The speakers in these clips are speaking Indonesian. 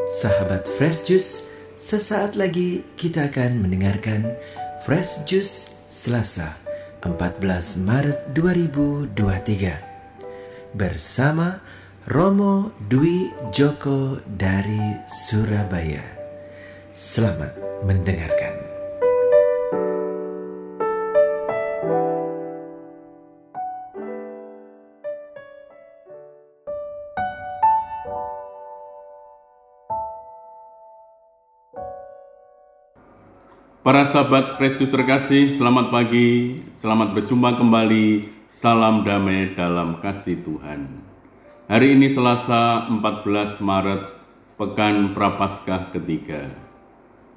Sahabat Fresh Juice, sesaat lagi kita akan mendengarkan Fresh Juice Selasa 14 Maret 2023 bersama Romo Dwi Joko dari Surabaya. Selamat mendengarkan. Para sahabat Fresh Juice terkasih, selamat pagi, selamat berjumpa kembali, salam damai dalam kasih Tuhan. Hari ini Selasa 14 Maret, Pekan Prapaskah ketiga.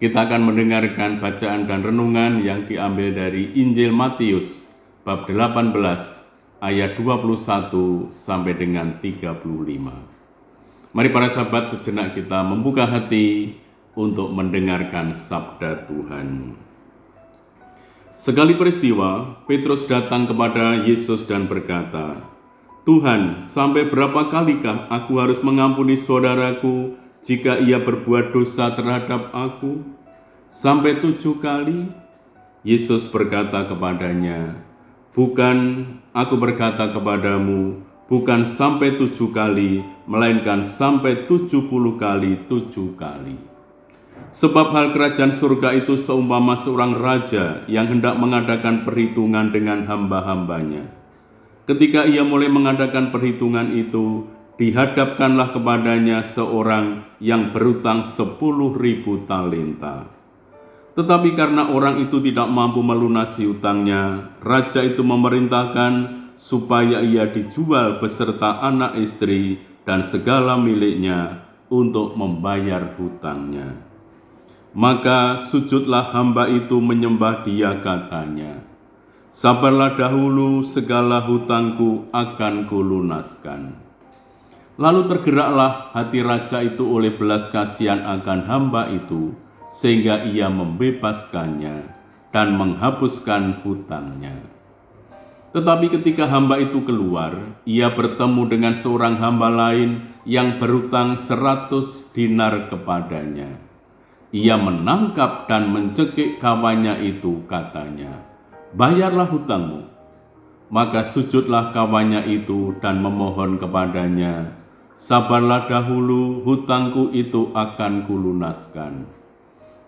Kita akan mendengarkan bacaan dan renungan yang diambil dari Injil Matius, bab 18, ayat 21 sampai dengan 35. Mari para sahabat sejenak kita membuka hati untuk mendengarkan sabda Tuhan. Sekali peristiwa, Petrus datang kepada Yesus dan berkata, "Tuhan, sampai berapa kalikah aku harus mengampuni saudaraku jika ia berbuat dosa terhadap aku? Sampai 7 kali?" Yesus berkata kepadanya, "Bukan, aku berkata kepadamu, bukan sampai 7 kali, melainkan sampai 70 kali 7 kali. Sebab hal kerajaan surga itu seumpama seorang raja yang hendak mengadakan perhitungan dengan hamba-hambanya. Ketika ia mulai mengadakan perhitungan itu, dihadapkanlah kepadanya seorang yang berutang 10.000 talenta. Tetapi karena orang itu tidak mampu melunasi utangnya, raja itu memerintahkan supaya ia dijual beserta anak istri dan segala miliknya untuk membayar hutangnya. Maka sujudlah hamba itu menyembah dia, katanya, 'Sabarlah dahulu, segala hutangku akan kulunaskan.' Lalu tergeraklah hati raja itu oleh belas kasihan akan hamba itu, sehingga ia membebaskannya dan menghapuskan hutangnya. Tetapi ketika hamba itu keluar, ia bertemu dengan seorang hamba lain yang berutang 100 dinar kepadanya. Ia menangkap dan mencekik kawannya itu, katanya, 'Bayarlah hutangmu.' Maka sujudlah kawannya itu dan memohon kepadanya, 'Sabarlah dahulu, hutangku itu akan kulunaskan.'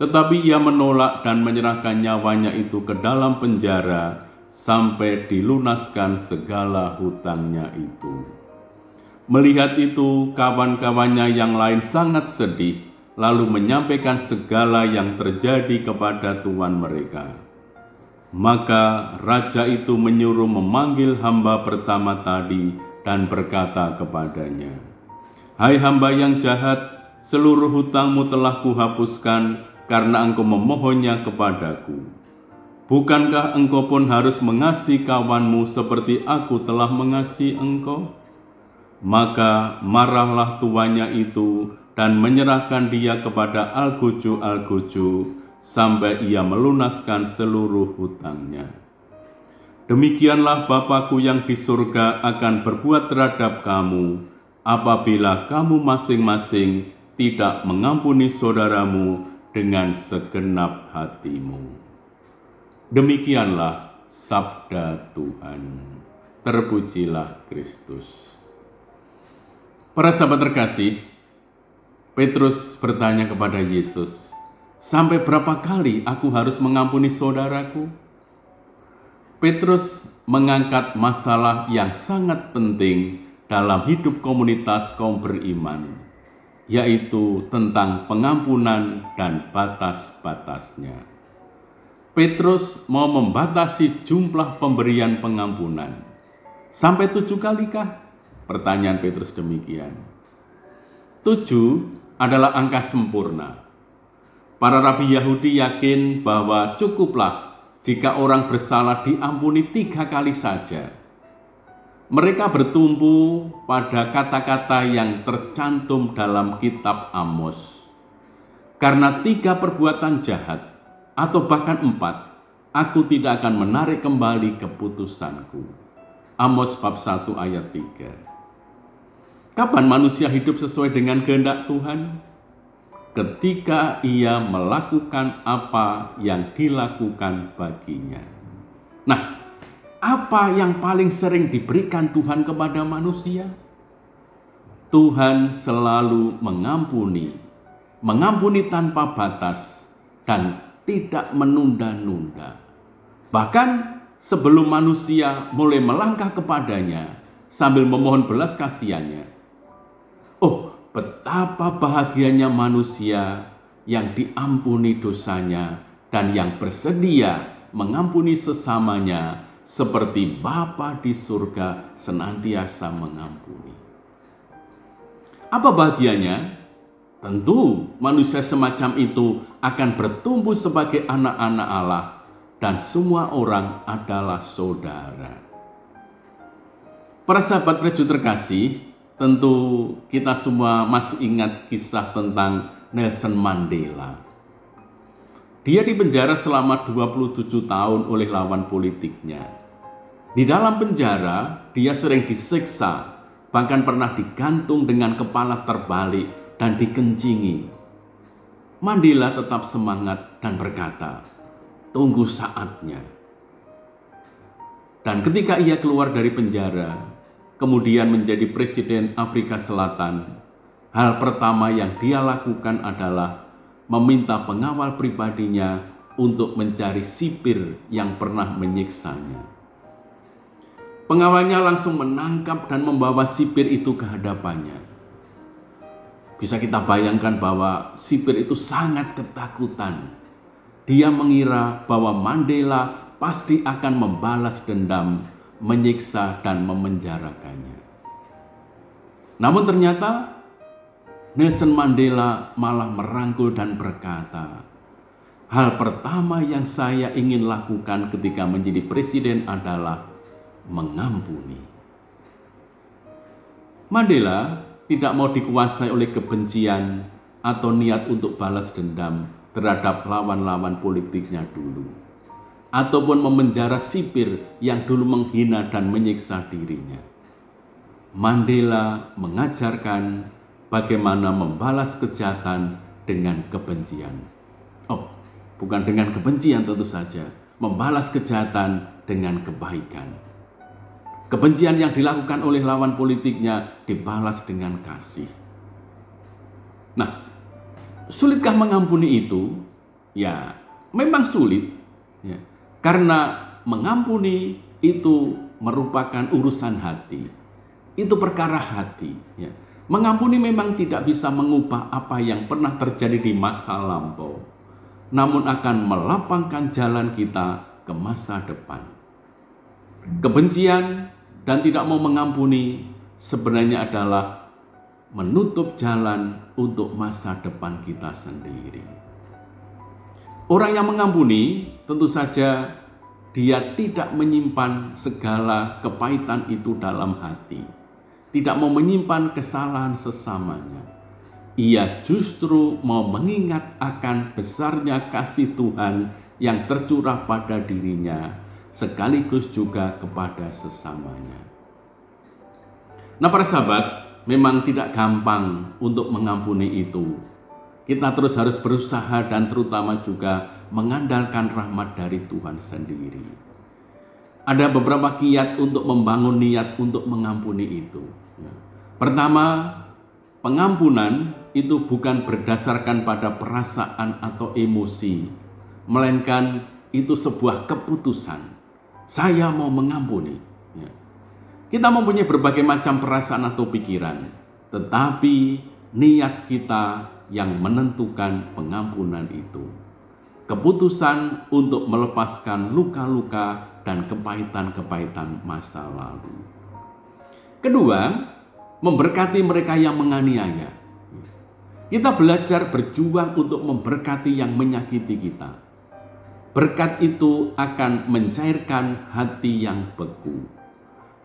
Tetapi ia menolak dan menyerahkan nyawanya itu ke dalam penjara sampai dilunaskan segala hutangnya itu. Melihat itu, kawan-kawannya yang lain sangat sedih, lalu menyampaikan segala yang terjadi kepada tuan mereka. Maka raja itu menyuruh memanggil hamba pertama tadi dan berkata kepadanya, 'Hai hamba yang jahat, seluruh hutangmu telah kuhapuskan karena engkau memohonnya kepadaku. Bukankah engkau pun harus mengasihi kawanmu seperti aku telah mengasihi engkau?' Maka marahlah tuannya itu dan menyerahkan dia kepada algojo-algojo sampai ia melunaskan seluruh hutangnya. Demikianlah Bapa-Ku yang di surga akan berbuat terhadap kamu apabila kamu masing-masing tidak mengampuni saudaramu dengan segenap hatimu." Demikianlah sabda Tuhan. Terpujilah Kristus. Para sahabat terkasih, Petrus bertanya kepada Yesus, "Sampai berapa kali aku harus mengampuni saudaraku?" Petrus mengangkat masalah yang sangat penting dalam hidup komunitas kaum beriman, yaitu tentang pengampunan dan batas-batasnya. Petrus mau membatasi jumlah pemberian pengampunan. Sampai 7 kalikah? Pertanyaan Petrus demikian. 7 adalah angka sempurna. Para rabi Yahudi yakin bahwa cukuplah jika orang bersalah diampuni 3 kali saja. Mereka bertumpu pada kata-kata yang tercantum dalam kitab Amos. "Karena 3 perbuatan jahat, atau bahkan 4, aku tidak akan menarik kembali keputusanku." Amos bab 1 ayat 3. Kapan manusia hidup sesuai dengan kehendak Tuhan? ketika ia melakukan apa yang dilakukan baginya. Nah, apa yang paling sering diberikan Tuhan kepada manusia? Tuhan selalu mengampuni, mengampuni tanpa batas dan tidak menunda-nunda. Bahkan sebelum manusia mulai melangkah kepadanya sambil memohon belas kasihannya. Oh, betapa bahagianya manusia yang diampuni dosanya dan yang bersedia mengampuni sesamanya seperti Bapa di surga senantiasa mengampuni. Apa bahagianya? Tentu manusia semacam itu akan bertumbuh sebagai anak-anak Allah dan semua orang adalah saudara. Para sahabat Fresh Juice terkasih, tentu kita semua masih ingat kisah tentang Nelson Mandela. Dia dipenjara selama 27 tahun oleh lawan politiknya. Di dalam penjara, dia sering disiksa, bahkan pernah digantung dengan kepala terbalik dan dikencingi. Mandela tetap semangat dan berkata, "Tunggu saatnya." Dan ketika ia keluar dari penjara, kemudian menjadi presiden Afrika Selatan, hal pertama yang dia lakukan adalah meminta pengawal pribadinya untuk mencari sipir yang pernah menyiksanya. Pengawalnya langsung menangkap dan membawa sipir itu ke hadapannya. Bisa kita bayangkan bahwa sipir itu sangat ketakutan. Dia mengira bahwa Mandela pasti akan membalas dendam, menyiksa dan memenjarakannya. Namun ternyata Nelson Mandela malah merangkul dan berkata, "Hal pertama yang saya ingin lakukan ketika menjadi presiden adalah mengampuni." Mandela tidak mau dikuasai oleh kebencian atau niat untuk balas dendam terhadap lawan-lawan politiknya dulu, ataupun memenjara sipir yang dulu menghina dan menyiksa dirinya. Mandela mengajarkan bagaimana membalas kejahatan dengan kebencian. Oh, bukan dengan kebencian tentu saja, membalas kejahatan dengan kebaikan. Kebencian yang dilakukan oleh lawan politiknya dibalas dengan kasih. Nah, sulitkah mengampuni itu? Ya, memang sulit. Ya, karena mengampuni itu merupakan urusan hati. Itu perkara hati. Ya. Mengampuni memang tidak bisa mengubah apa yang pernah terjadi di masa lampau, namun akan melapangkan jalan kita ke masa depan. Kebencian dan tidak mau mengampuni sebenarnya adalah menutup jalan untuk masa depan kita sendiri. Orang yang mengampuni tentu saja dia tidak menyimpan segala kepahitan itu dalam hati, tidak mau menyimpan kesalahan sesamanya. Ia justru mau mengingat akan besarnya kasih Tuhan yang tercurah pada dirinya, sekaligus juga kepada sesamanya. Nah, para sahabat, memang tidak gampang untuk mengampuni itu. Kita terus harus berusaha dan terutama juga mengandalkan rahmat dari Tuhan sendiri. Ada beberapa kiat untuk membangun niat untuk mengampuni itu. Pertama, pengampunan itu bukan berdasarkan pada perasaan atau emosi, melainkan itu sebuah keputusan. Saya mau mengampuni. Kita mempunyai berbagai macam perasaan atau pikiran, tetapi niat kita yang menentukan pengampunan itu. Keputusan untuk melepaskan luka-luka dan kepahitan-kepahitan masa lalu. Kedua, memberkati mereka yang menganiaya. Kita belajar berjuang untuk memberkati yang menyakiti kita. Berkat itu akan mencairkan hati yang beku.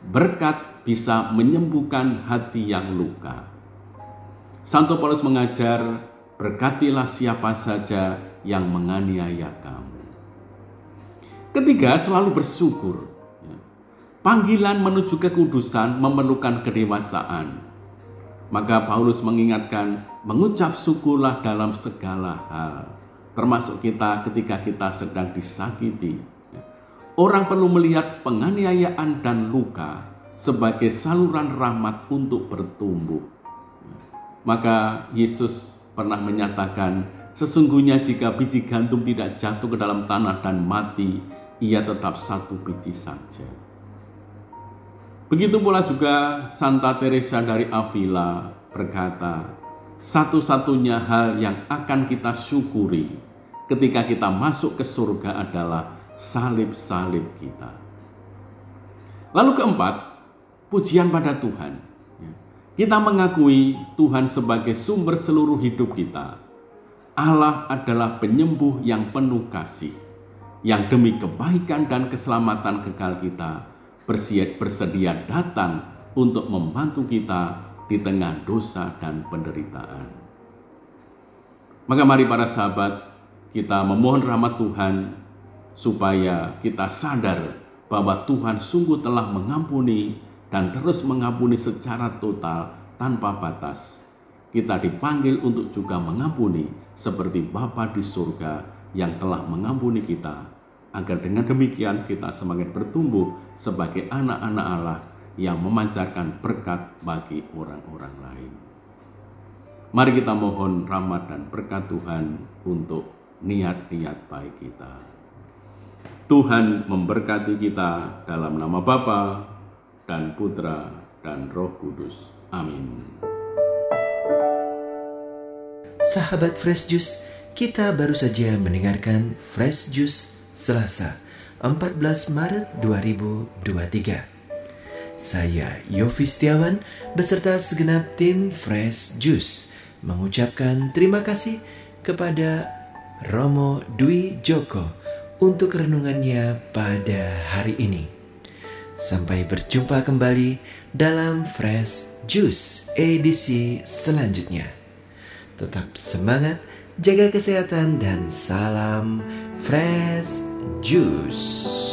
Berkat bisa menyembuhkan hati yang luka. Santo Paulus mengajar, berkatilah siapa saja yang menganiaya kamu. Ketiga, selalu bersyukur. Panggilan menuju kekudusan memerlukan kedewasaan. Maka Paulus mengingatkan, mengucap syukurlah dalam segala hal, termasuk kita ketika kita sedang disakiti. Orang perlu melihat penganiayaan dan luka sebagai saluran rahmat untuk bertumbuh. Maka Yesus pernah menyatakan, sesungguhnya jika biji gandum tidak jatuh ke dalam tanah dan mati, ia tetap satu biji saja. Begitu pula juga Santa Teresa dari Avila berkata, satu-satunya hal yang akan kita syukuri ketika kita masuk ke surga adalah salib-salib kita. Lalu keempat, pujian pada Tuhan. Kita mengakui Tuhan sebagai sumber seluruh hidup kita. Allah adalah penyembuh yang penuh kasih, yang demi kebaikan dan keselamatan kekal kita bersedia datang untuk membantu kita di tengah dosa dan penderitaan. Maka mari para sahabat, kita memohon rahmat Tuhan supaya kita sadar bahwa Tuhan sungguh telah mengampuni dan terus mengampuni secara total tanpa batas. Kita dipanggil untuk juga mengampuni seperti Bapa di surga yang telah mengampuni kita, agar dengan demikian kita semakin bertumbuh sebagai anak-anak Allah yang memancarkan berkat bagi orang-orang lain. Mari kita mohon rahmat dan berkat Tuhan untuk niat-niat baik kita. Tuhan memberkati kita dalam nama Bapa dan Putra dan Roh Kudus. Amin. Sahabat Fresh Juice, kita baru saja mendengarkan Fresh Juice Selasa 14 Maret 2023. Saya Yofi Setiawan beserta segenap tim Fresh Juice mengucapkan terima kasih kepada Romo Dwi Joko untuk renungannya pada hari ini. Sampai berjumpa kembali dalam Fresh Juice edisi selanjutnya. Tetap semangat, jaga kesehatan, dan salam Fresh Juice.